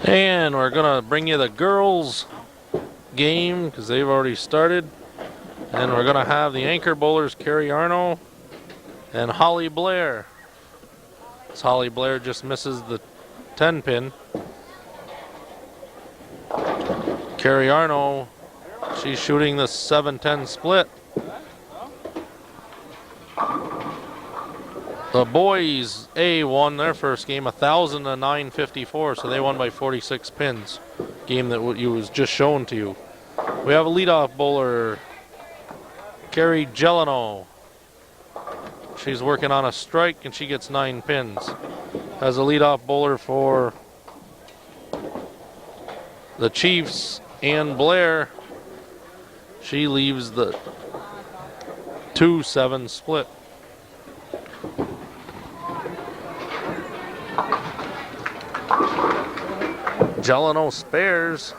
And we're going to bring you the girls' game because they've already started. And we're going to have the anchor bowlers, Carrie Arno and Holly Blair. As Holly Blair just misses the 10 pin. Carrie Arno, she's shooting the 7-10 split. The boys A won their first game 1,000 to 954, so they won by 46 pins. Game that was just shown to you. We have a leadoff bowler, Carrie Gelano. She's working on a strike and she gets 9 pins. As a leadoff bowler for the Chiefs, Ann Blair, she leaves the 2-7 split. Gelano spares.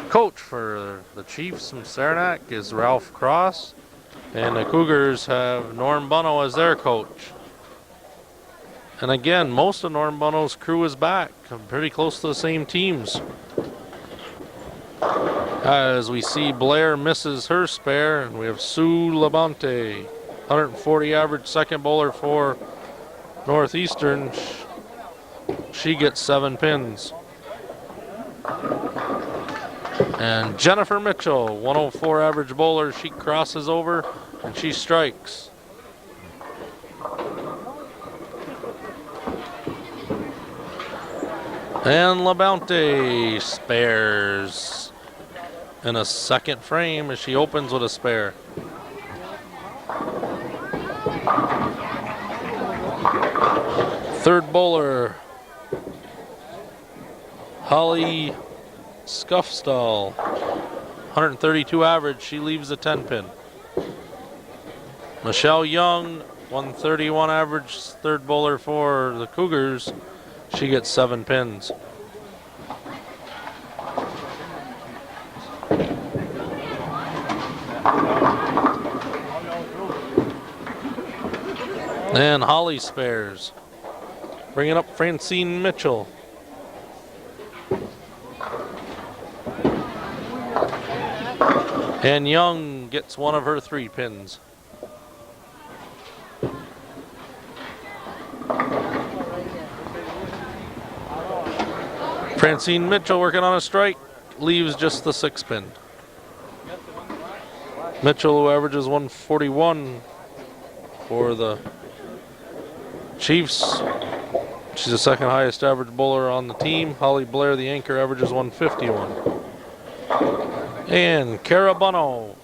Coach for the Chiefs from Saranac is Ralph Cross, and the Cougars have Norm Buno as their coach. And again, most of Norm Buno's crew is back, pretty close to the same teams. As we see Blair misses her spare, and we have Sue Labonte, 140 average second bowler for Northeastern. She gets 7 pins. And Jennifer Mitchell, 104 average bowler, she crosses over and she strikes. And Labonte spares in a second frame as she opens with a spare. Third bowler, Holly Scuffstall, 132 average, she leaves the 10 pin. Michelle Young, 131 average, third bowler for the Cougars, she gets 7 pins. And Holly spares. Bringing up Francine Mitchell. And Young gets one of her 3 pins. Francine Mitchell working on a strike, leaves just the 6 pin. Mitchell, who averages 141 for the Chiefs. She's the second highest average bowler on the team. Holly Blair, the anchor, averages 151. And Cara Buno,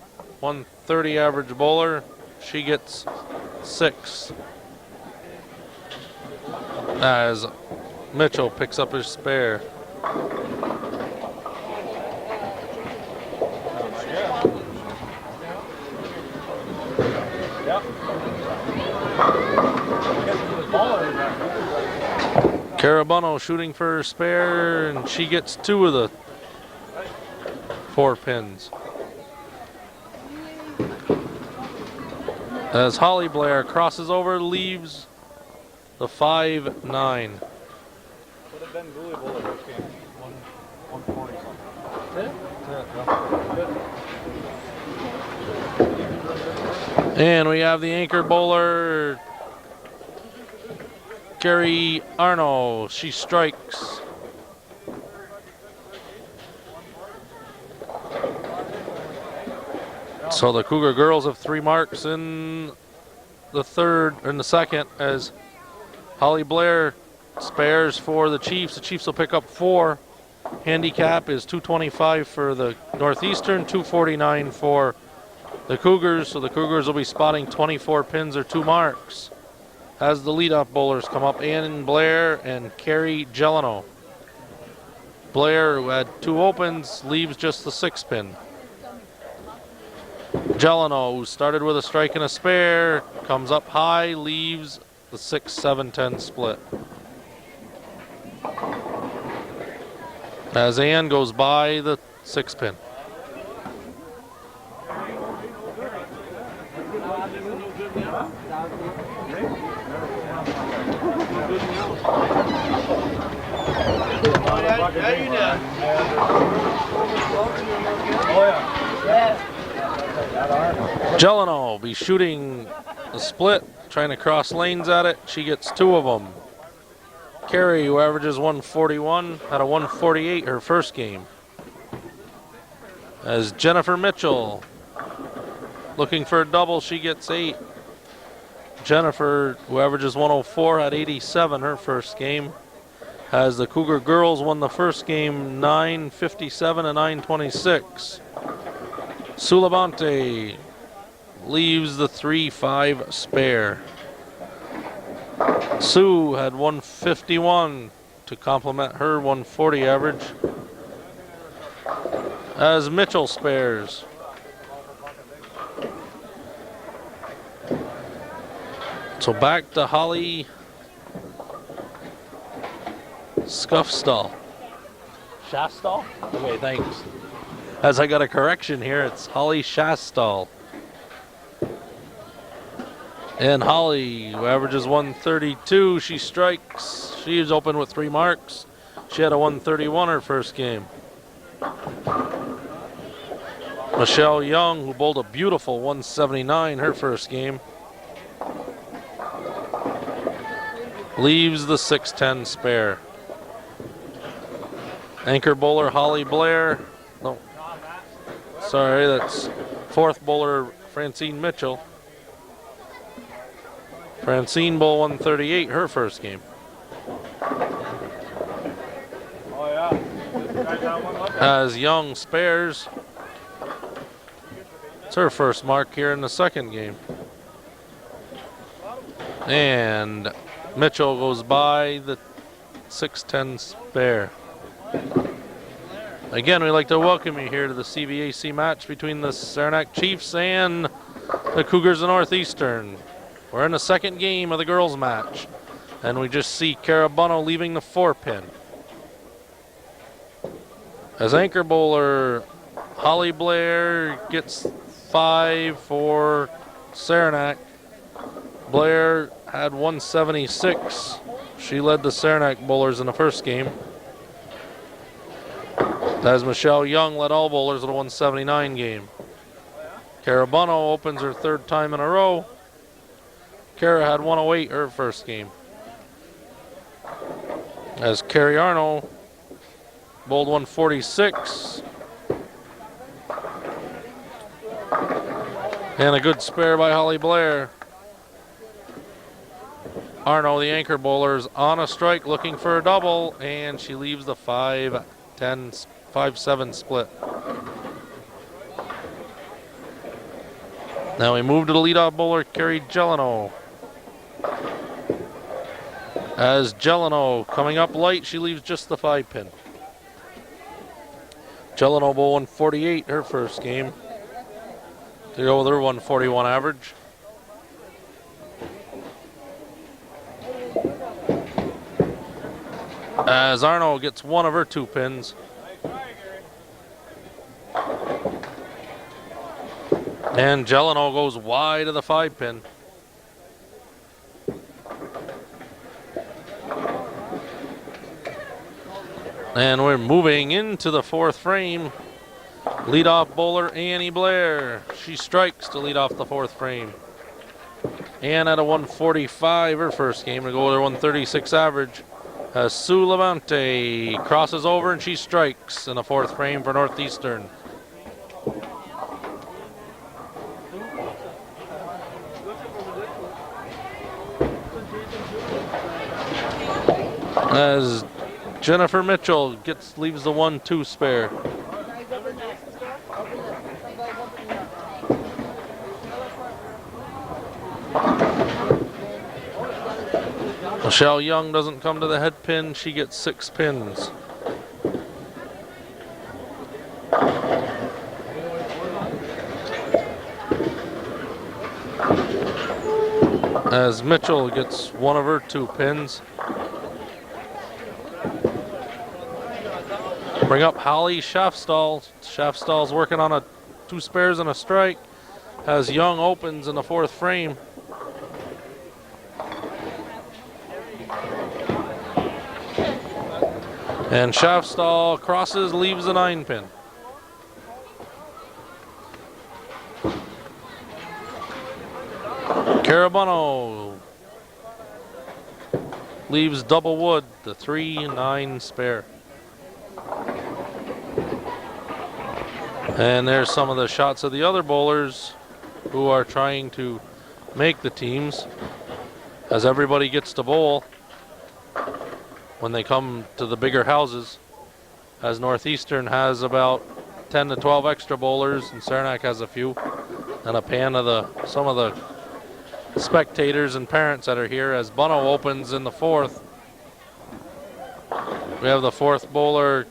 130 average bowler. She gets 6. As Mitchell picks up his spare. Cara Buno shooting for her spare, and she gets 2 of the 4 pins. As Holly Blair crosses over, leaves the 5-9. Would have been Goulet Bowler which game? 140 something. And we have the anchor bowler, Carrie Arno. She strikes. So the Cougar girls have 3 marks in the second, as Holly Blair spares for the Chiefs. The Chiefs will pick up 4. Handicap is 225 for the Northeastern, 249 for the Cougars. So the Cougars will be spotting 24 pins or 2 marks. As the leadoff bowlers come up, Ann Blair and Carrie Gelano. Blair, who had 2 opens, leaves just the 6 pin. Gelano, who started with a strike and a spare, comes up high, leaves the 6-7-10 split. As Ann goes by the 6 pin. Jeleno will be shooting the split, trying to cross lanes at it. She gets 2 of them. Carrie, who averages 141, had a 148 her first game. As Jennifer Mitchell looking for a double, she gets 8. Jennifer, who averages 104, had 87 her first game. As the Cougar girls won the first game 9:57 and 9:26. Sulabante leaves the 3-5 spare. Sue had 151 to complement her 140 average. As Mitchell spares. So back to Holly Scuffstall. Shastall? Okay, thanks. As I got a correction here, it's Holly Shastall. And Holly, who averages 132, she strikes. She is open with 3 marks. She had a 131 her first game. Michelle Young, who bowled a beautiful 179 her first game, leaves the 6-10 spare. Anchor bowler Holly Blair. No. Sorry, that's 4th bowler Francine Mitchell. Francine bowled 138 her first game. As Young spares. It's her first mark here in the second game. And Mitchell goes by the 6-10 spare. Again, we'd like to welcome you here to the CVAC match between the Saranac Chiefs and the Cougars of Northeastern. We're in the second game of the girls' match, and we just see Carabuno leaving the 4-pin. As anchor bowler, Holly Blair gets 5 for Saranac. Blair had 176. She led the Saranac bowlers in the first game. As Michelle Young led all bowlers in a 179 game. Carabuno opens her 3rd time in a row. Cara had 108 her first game. As Carrie Arno bowled 146. And a good spare by Holly Blair. Arno, the anchor bowler, is on a strike looking for a double, and she leaves the 5-7 split. Now we move to the leadoff bowler, Carrie Jeleno. As Jeleno coming up light, she leaves just the 5-pin. Jeleno bowled 148 her first game to go with her 141 average. As Arno gets 1 of her 2 pins. And Jeleno goes wide of the 5-pin. And we're moving into the 4th frame. Leadoff bowler Annie Blair. She strikes to lead off the 4th frame. And at a 145 her first game to go with her 136 average. As Sue Levante crosses over and she strikes in the 4th frame for Northeastern. As Jennifer Mitchell leaves the 1-2 spare. Michelle Young doesn't come to the head pin. She gets 6 pins. As Mitchell gets 1 of her 2 pins. Bring up Holly Schaffstall. Schaffstall's working on a 2 spares and a strike. as Young opens in the fourth frame. And Shaftstall crosses, leaves the 9-pin. Carabano leaves double wood, the 3-9 spare. And there's some of the shots of the other bowlers who are trying to make the teams as everybody gets to bowl when they come to the bigger houses, as Northeastern has about 10 to 12 extra bowlers and Saranac has a few, and a pan of some of the spectators and parents that are here as Bono opens in the fourth. We have the fourth bowler,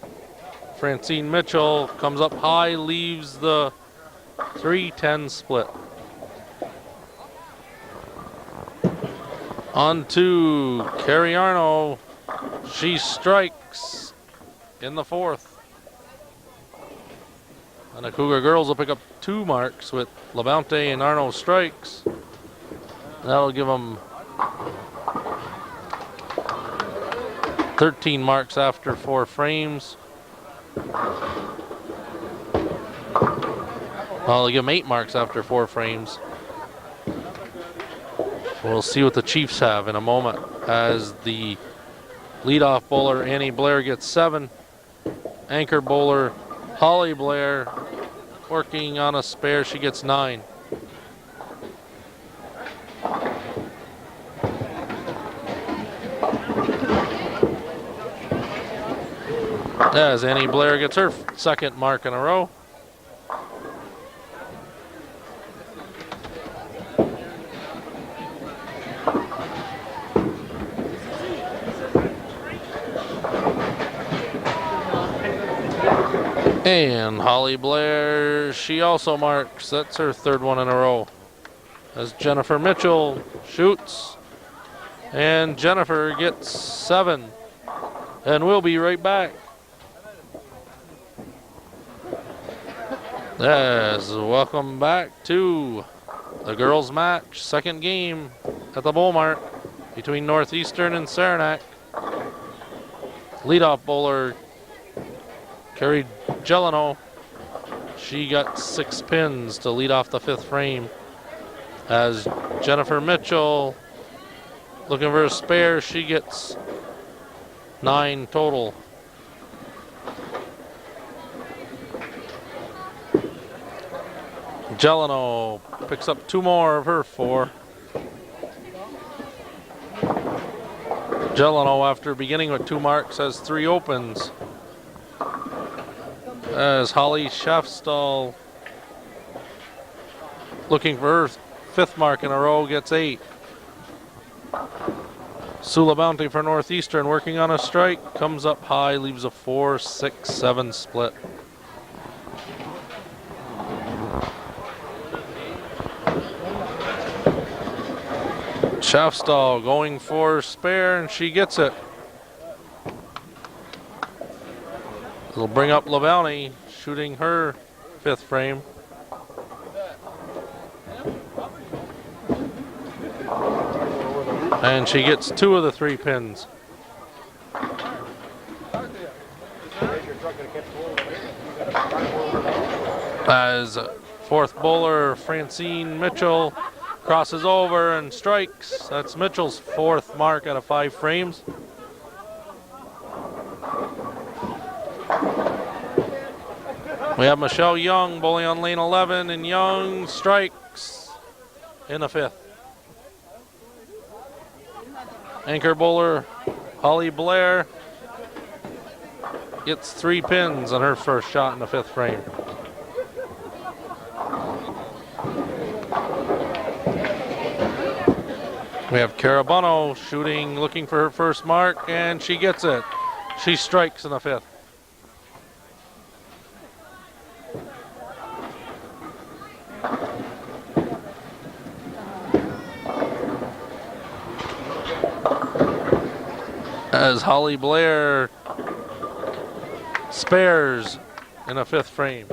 Francine Mitchell, comes up high, leaves the 3-10 split. On to Carrie Arno. She strikes in the fourth. And the Cougar girls will pick up 2 marks with Labonte and Arno strikes. That'll give them 13 marks after 4 frames. Well, they'll give them 8 marks after 4 frames. We'll see what the Chiefs have in a moment as the leadoff bowler Annie Blair gets 7. Anchor bowler Holly Blair working on a spare, she gets 9. As Annie Blair gets her second mark in a row. And Holly Blair, she also marks. That's her 3rd one in a row. As Jennifer Mitchell shoots. And Jennifer gets 7. And we'll be right back. Yes, welcome back to the girls' match. 2nd game at the Bowl Mart between Northeastern and Saranac. Leadoff bowler Carrie Gelano, she got 6 pins to lead off the 5th frame. As Jennifer Mitchell looking for a spare, she gets 9 total. Gelano picks up 2 more of her 4. Gelano, after beginning with 2 marks, has 3 opens. As Holly Shaftstall, looking for her 5th mark in a row, gets 8. Sula Bounty for Northeastern working on a strike, comes up high, leaves a 4-6-7 split. Shaftstall going for spare, and she gets it. It'll bring up LaBounty, shooting her 5th frame. And she gets 2 of the 3 pins. As 4th bowler Francine Mitchell crosses over and strikes. That's Mitchell's 4th mark out of 5 frames. We have Michelle Young bowling on lane 11, and Young strikes in the 5th. Anchor bowler Holly Blair gets 3 pins on her first shot in the 5th frame. We have Carabano shooting, looking for her first mark, and she gets it. She strikes in the 5th. As Holly Blair spares in a 5th frame.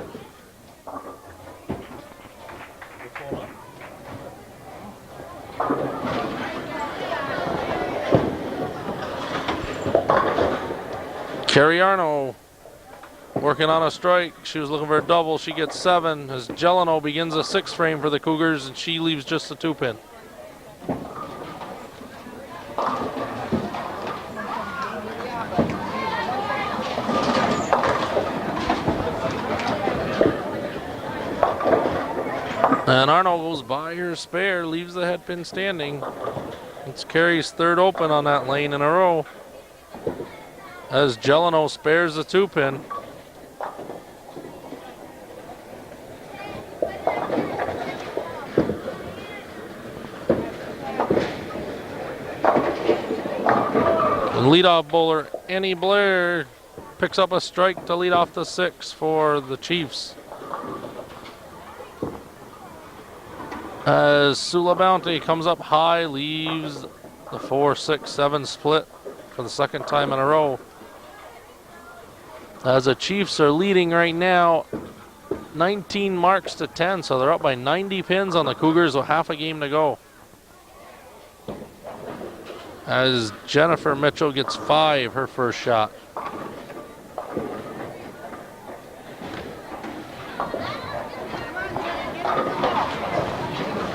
Carrie Arno working on a strike. She was looking for a double. She gets 7 as Jeleno begins a 6 frame for the Cougars, and she leaves just a 2-pin. And Arno goes by her spare, leaves the head pin standing. It's Carrie's 3rd open on that lane in a row, as Jeleno spares the 2-pin. And leadoff bowler Annie Blair picks up a strike to lead off the 6 for the Chiefs, as Sula Bounty comes up high, leaves the 4, 6, 7 split for the 2nd time in a row. As the Chiefs are leading right now, 19 marks to 10, so they're up by 90 pins on the Cougars with half a game to go. As Jennifer Mitchell gets 5, her first shot.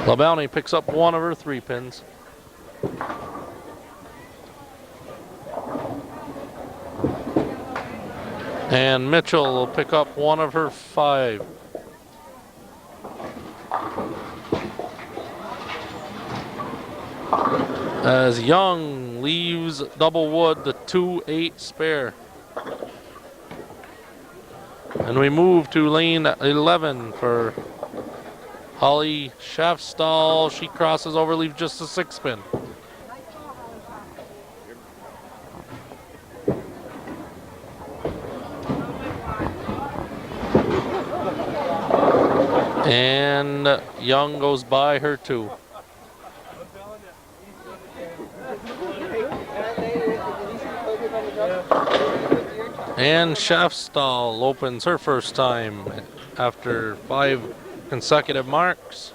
LaBounty picks up 1 of her 3 pins. And Mitchell will pick up 1 of her 5. As Young leaves double wood, the 2-8 spare. And we move to lane 11 for Holly Schaffstall. She crosses over, leaves just a 6-pin. And Young goes by her 2. And Schaffstall opens her first time after 5 consecutive marks.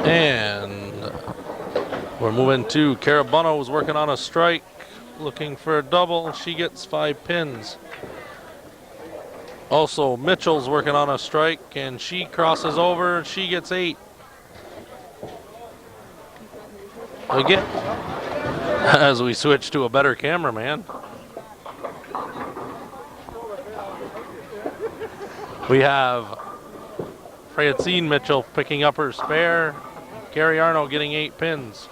And we're moving to Carabuno, who's working on a strike, looking for a double. She gets 5 pins. Also, Mitchell's working on a strike, and she crosses over. She gets 8. Again, as we switch to a better cameraman, we have Francine Mitchell picking up her spare. Gary Arno getting 8 pins.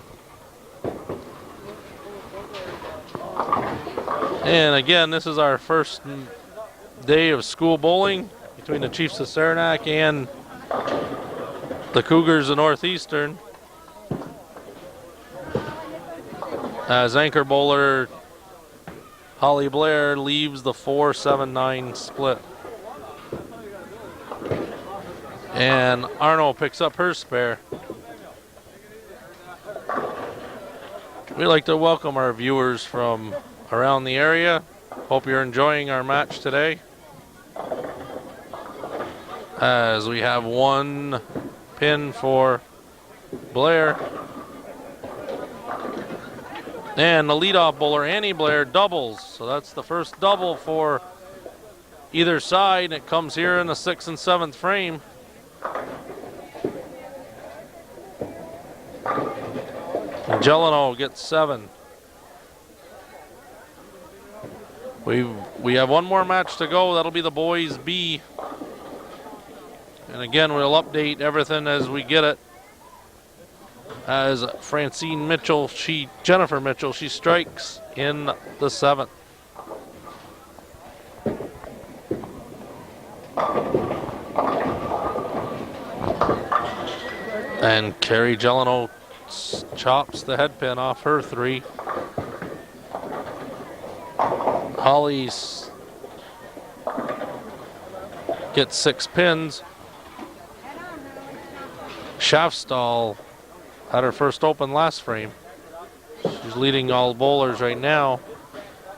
And again, this is our first day of school bowling between the Chiefs of Saranac and the Cougars of Northeastern, as anchor bowler Holly Blair leaves the 4-7-9 split. And Arno picks up her spare. We'd like to welcome our viewers from around the area. Hope you're enjoying our match today, as we have 1 pin for Blair. And the leadoff bowler, Annie Blair, doubles. So that's the first double for either side. It comes here in the 6th and 7th frame. And Jeleno gets 7. We have 1 more match to go. That'll be the boys B. And again, we'll update everything as we get it. As Francine Mitchell, Jennifer Mitchell, she strikes in the 7th. And Carrie Jeleno chops the head pin off her 3. Holly's gets 6 pins. Schaffstall had her first open last frame. She's leading all bowlers right now.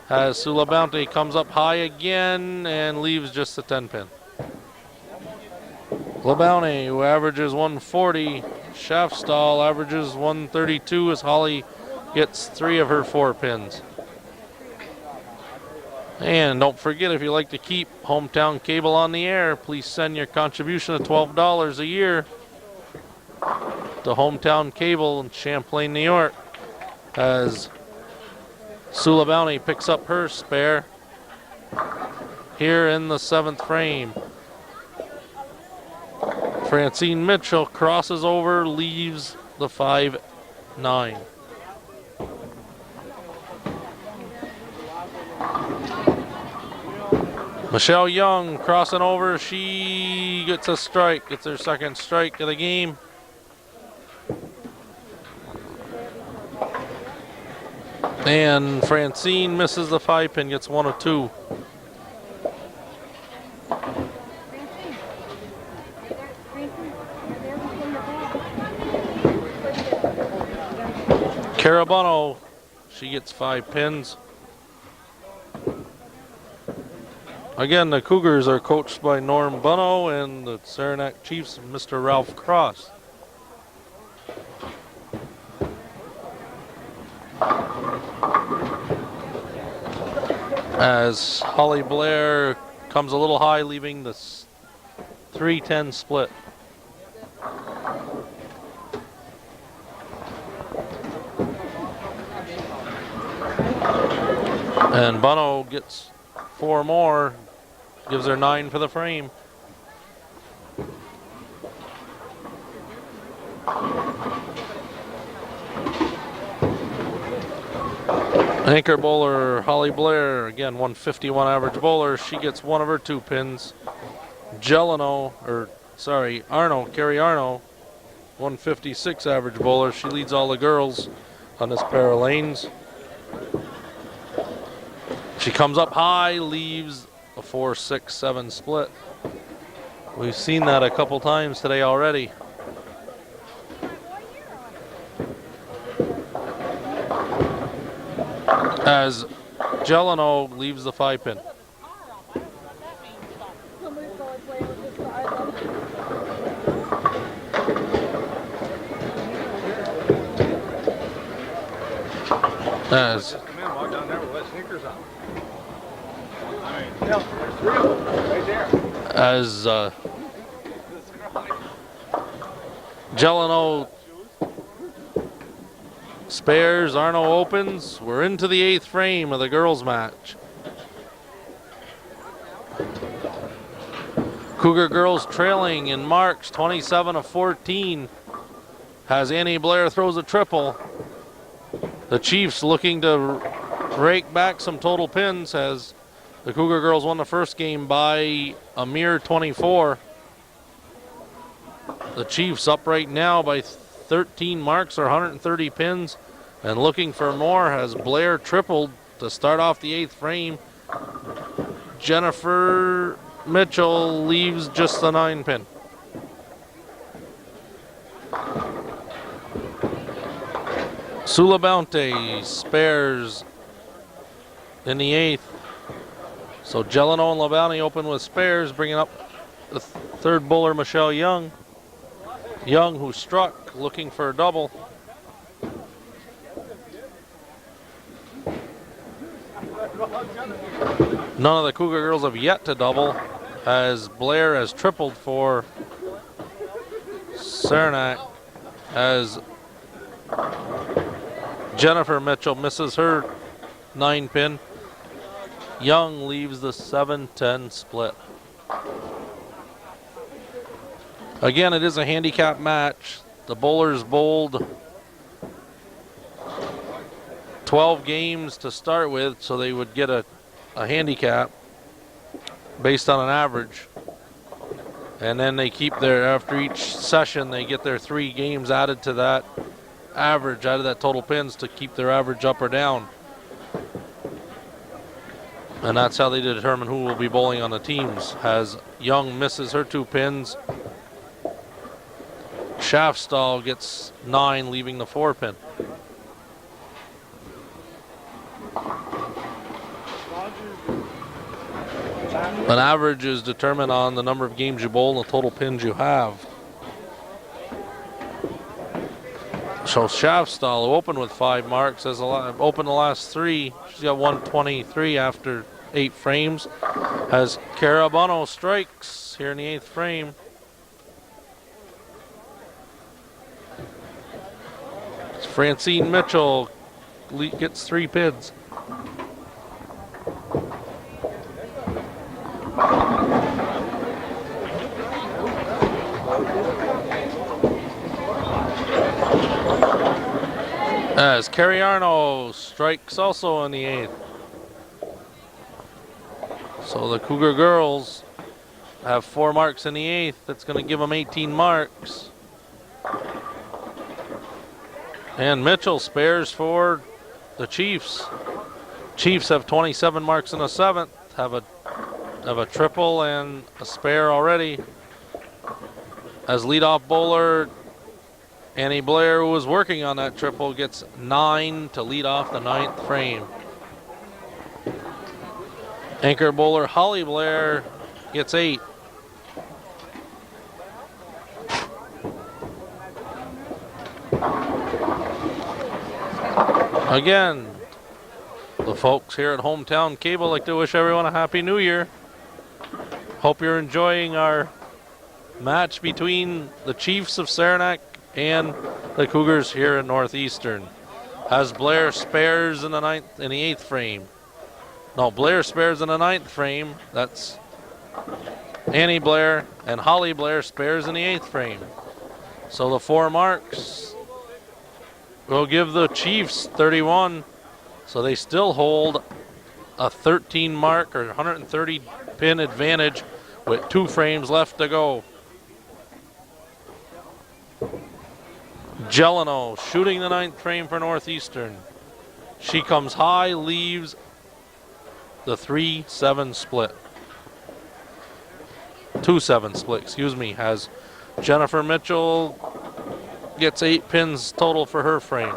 As Sula Bounty comes up high again and leaves just a 10 pin. LaBounty, who averages 140. Schaffstall averages 132 as Holly gets 3 of her 4 pins. And don't forget, if you like to keep Hometown Cable on the air, please send your contribution of $12 a year to Hometown Cable in Champlain, New York, as Sula Bounty picks up her spare here in the 7th frame. Francine Mitchell crosses over, leaves the 5-9. Michelle Young crossing over, she gets a strike, gets her 2nd strike of the game. And Francine misses the 5 pin, gets 1 of 2. Carabano, she gets 5 pins. Again, the Cougars are coached by Norm Bunno, and the Saranac Chiefs, Mr. Ralph Cross. As Holly Blair comes a little high, leaving the 3-10 split. And Bunno gets 4 more, gives her 9 for the frame. Anchor bowler Holly Blair, again 151 average bowler. She gets 1 of her 2 pins. Carrie Arno, 156 average bowler. She leads all the girls on this pair of lanes. She comes up high, leaves a 4-6-7 split. We've seen that a couple times today already. As Gelano leaves the 5 pin. As Gelano spares, Arno opens. We're into the 8th frame of the girls' match. Cougar girls trailing in marks, 27 of 14. As Annie Blair throws a triple. The Chiefs looking to rake back some total pins, as the Cougar girls won the first game by a mere 24. The Chiefs up right now by 13 marks or 130 pins, and looking for more as Blair tripled to start off the 8th frame. Jennifer Mitchell leaves just the 9 pin. Sula Bounty spares in the 8th. So Gelano and LaBounty open with spares, bringing up the 3rd bowler, Michelle Young. Young, who struck, looking for a double. None of the Cougar girls have yet to double, as Blair has tripled for Saranac, as Jennifer Mitchell misses her 9 pin. Young leaves the 7-10 split. Again, it is a handicap match. The bowlers bowled 12 games to start with, so they would get a handicap based on an average. And then they keep after each session, they get their 3 games added to that average, out of that total pins, to keep their average up or down. And that's how they determine who will be bowling on the teams. As Young misses her 2 pins, Schaffstall gets 9, leaving the 4 pin. An average is determined on the number of games you bowl and the total pins you have. So Shavstall, who opened with 5 marks, has opened the last 3. She's got 123 after 8 frames. As Carabano strikes here in the 8th frame. Francine Mitchell gets 3 pins. As Cariarno strikes also in the 8th. So the Cougar girls have 4 marks in the 8th. That's going to give them 18 marks. And Mitchell spares for the Chiefs. Chiefs have 27 marks in the 7th. Have a triple and a spare already. As leadoff bowler Annie Blair, who was working on that triple, gets 9 to lead off the 9th frame. Anchor bowler Holly Blair gets 8. Again, the folks here at Hometown Cable like to wish everyone a Happy New Year. Hope you're enjoying our match between the Chiefs of Saranac and the Cougars here in Northeastern. As Blair spares in the 8th frame. No, Blair spares in the 9th frame. That's Annie Blair, and Holly Blair spares in the 8th frame. So the 4 marks will give the Chiefs 31. So they still hold a 13 mark or 130 pin advantage with 2 frames left to go. Gelino shooting the 9th frame for Northeastern. She comes high, leaves the 3-7 split. 2-7 split, excuse me, as Jennifer Mitchell gets 8 pins total for her frame.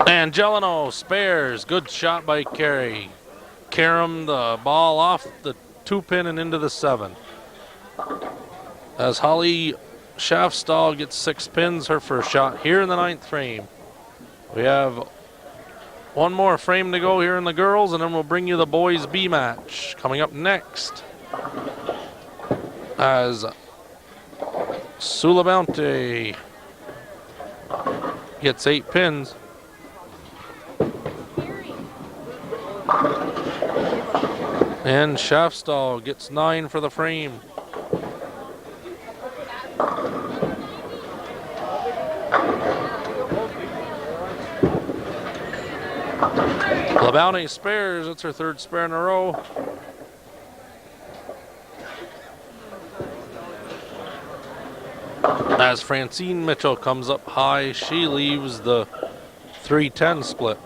And Gelino spares. Good shot by Carey. Carom the ball off the 2-pin and into the 7. As Holly Schaffstall gets 6 pins, her first shot here in the 9th frame. We have 1 more frame to go here in the girls, and then we'll bring you the boys B match coming up next. As Sulabante gets 8 pins. And Schaffstall gets 9 for the frame. LaBounty spares. It's her 3rd spare in a row. As Francine Mitchell comes up high, she leaves the 3-10 split.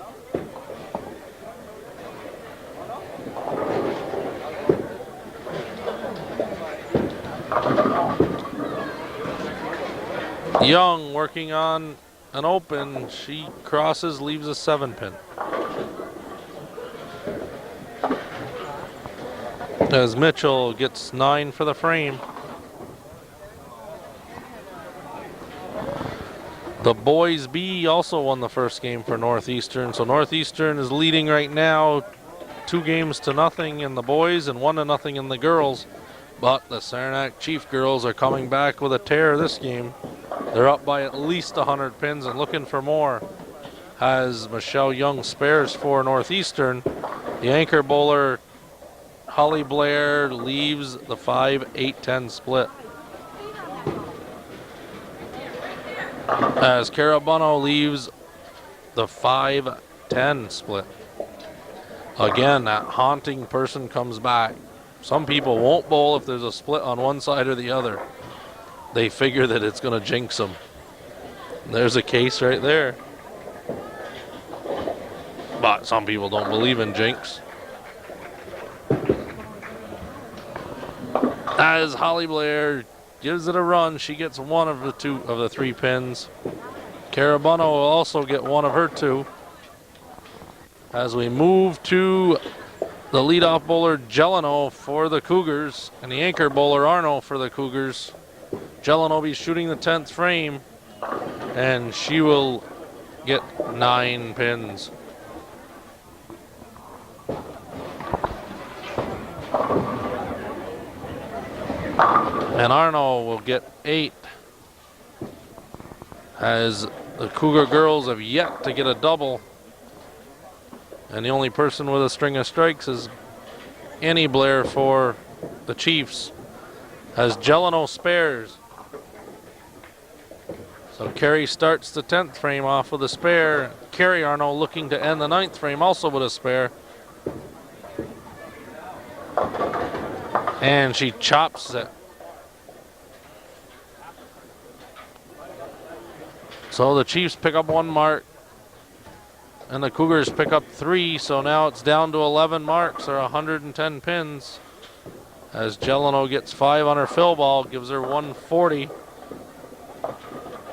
Young working on an open. She crosses, leaves a 7-pin. As Mitchell gets 9 for the frame. The boys B also won the first game for Northeastern. So Northeastern is leading right now 2 games to nothing in the boys and 1 to nothing in the girls. But the Saranac Chief girls are coming back with a tear this game. They're up by at least 100 pins and looking for more. As Michelle Young spares for Northeastern, the anchor bowler Holly Blair leaves the 5-8-10 split. As Carabano leaves the 5-10 split. Again, that haunting person comes back. Some people won't bowl if there's a split on one side or the other. They figure that it's going to jinx them. There's a case right there. But some people don't believe in jinx. As Holly Blair gives it a run, she gets 1 of the 3 pins. Carabano will also get 1 of her 2. As we move to The leadoff bowler, Gelano, for the Cougars, and the anchor bowler, Arno, for the Cougars. Gelano will be shooting the 10th frame, and she will get 9 pins. And Arno will get 8, as the Cougar girls have yet to get a double. And the only person with a string of strikes is Annie Blair for the Chiefs, as Gelano spares. So Carey starts the 10th frame off with a spare. Carey Arno looking to end the 9th frame also with a spare. And she chops it. So the Chiefs pick up 1 mark, and the Cougars pick up 3, so now it's down to 11 marks, or 110 pins, as Gelano gets 5 on her fill ball, gives her 140.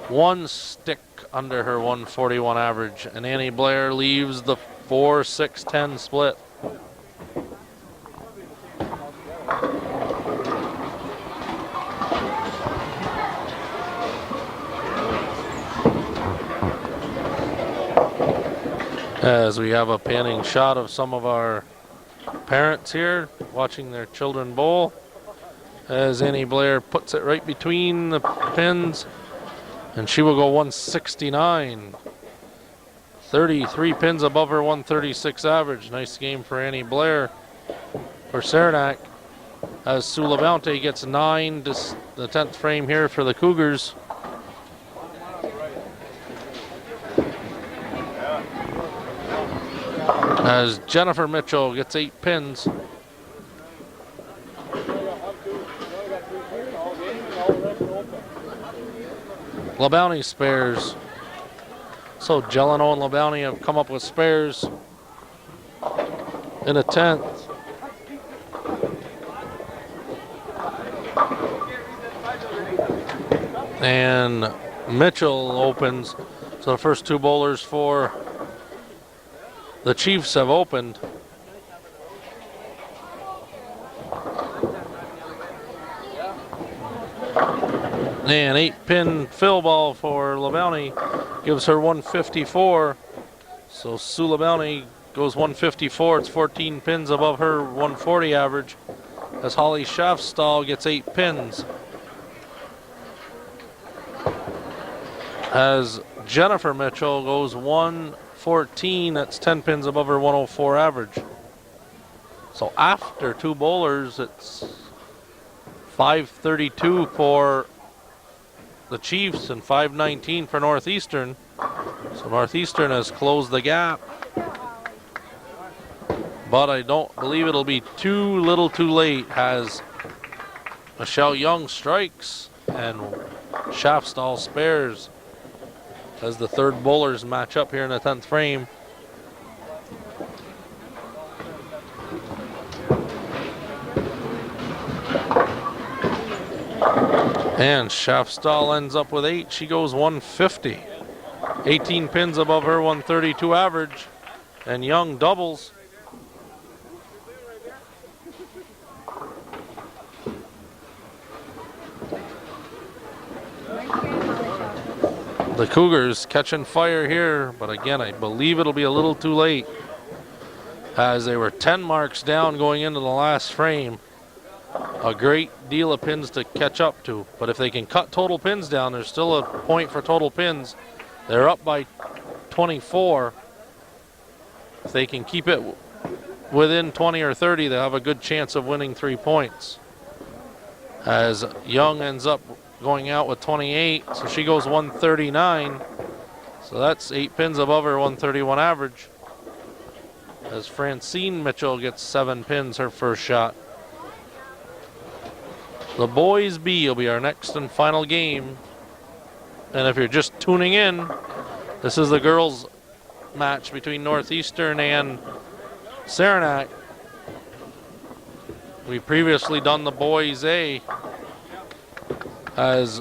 1 stick under her 141 average, and Annie Blair leaves the 4-6-10 split. As we have a panning shot of some of our parents here watching their children bowl, as Annie Blair puts it right between the pins, and she will go 169. 33 pins above her 136 average. Nice game for Annie Blair. For Saranac, as Sula Bounty gets 9 to the 10th frame here for the Cougars. As Jennifer Mitchell gets 8 pins. LaBounty spares. So Gelano and LaBounty have come up with spares in a 10th. And Mitchell opens. So the first 2 bowlers for the Chiefs have opened. And 8-pin fill ball for LaBounty gives her 154. So Sue LaBounty goes 154. It's 14 pins above her 140 average, as Holly Schaffstall gets 8 pins. As Jennifer Mitchell goes 114, that's 10 pins above her 104 average. So after 2 bowlers, it's 532 for the Chiefs and 519 for Northeastern. So Northeastern has closed the gap, but I don't believe it'll be too little too late, as Michelle Young strikes and Schaffstall spares, as the 3rd bowlers match up here in the 10th frame. And Schaffstall ends up with 8. She goes 150. 18 pins above her 132 average. And Young doubles. The Cougars catching fire here, but again, I believe it'll be a little too late, as they were 10 marks down going into the last frame. A great deal of pins to catch up to, but if they can cut total pins down, there's still a point for total pins. They're up by 24. If they can keep it within 20 or 30, they'll have a good chance of winning 3 points. As Young ends up going out with 28, so she goes 139. So that's 8 pins above her 131 average. As Francine Mitchell gets 7 pins, her first shot. The Boys B will be our next and final game. And if you're just tuning in, this is the girls' match between Northeastern and Saranac. We've previously done the Boys A, as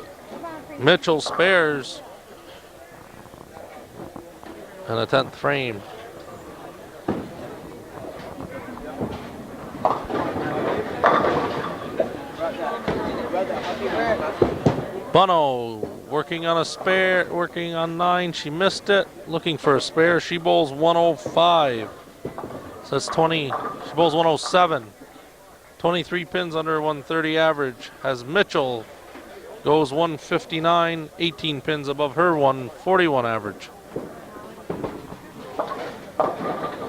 Mitchell spares in the 10th frame. Bono working on a spare, working on 9. She missed it. Looking for a spare. She bowls 105. So that's 20. She bowls 107. 23 pins under 130 average. Has Mitchell goes 159. 18 pins above her 141 average.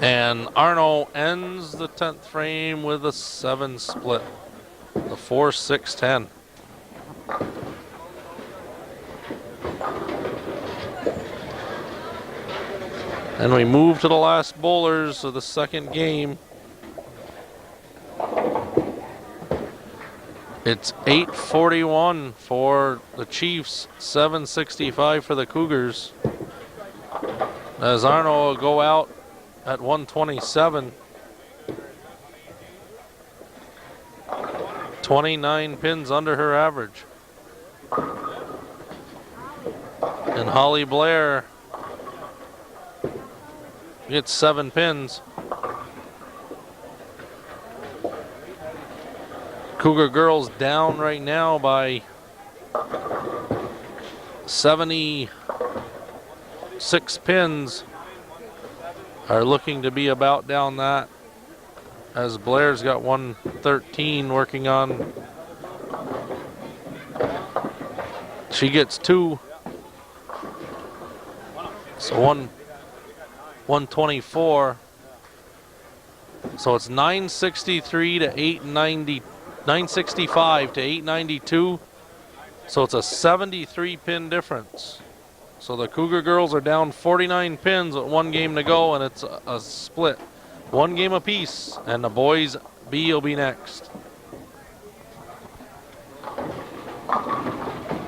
And Arno ends the 10th frame with a 7 split. The 4-6-10. And we move to the last bowlers of the second game. It's 8:41 for the Chiefs, 7:65 for the Cougars. As Arno will go out at 127. 29 pins under her average. And Holly Blair gets 7 pins. Cougar girls down right now by 76 pins. Are looking to be about down that, as Blair's got 113 working on. She gets 2. So 124. So it's 963 to 890, 965 to 892. So it's a 73 pin difference. So the Cougar girls are down 49 pins with 1 game to go, and it's a split. 1 game apiece, and the boys B will be next.